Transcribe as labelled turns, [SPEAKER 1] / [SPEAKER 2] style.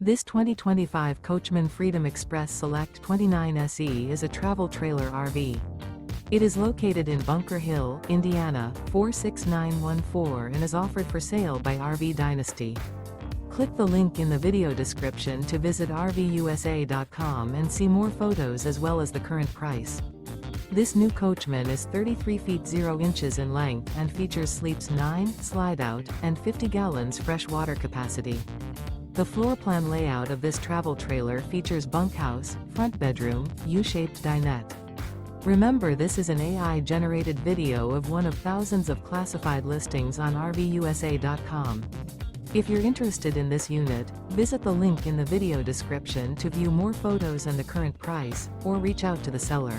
[SPEAKER 1] This 2025 Coachmen Freedom Express Select 29 SE is a travel trailer RV. It is located in Bunker Hill, Indiana, 46914 and is offered for sale by RV Dynasty. Click the link in the video description to visit RVUSA.com and see more photos as well as the current price. This new Coachmen is 33 feet 0 inches in length and features sleeps 9, slide-out, and 50 gallons fresh water capacity. The floor plan layout of this travel trailer features bunkhouse, front bedroom, U-shaped dinette. Remember, this is an AI-generated video of one of thousands of classified listings on RVUSA.com. If you're interested in this unit, visit the link in the video description to view more photos and the current price, or reach out to the seller.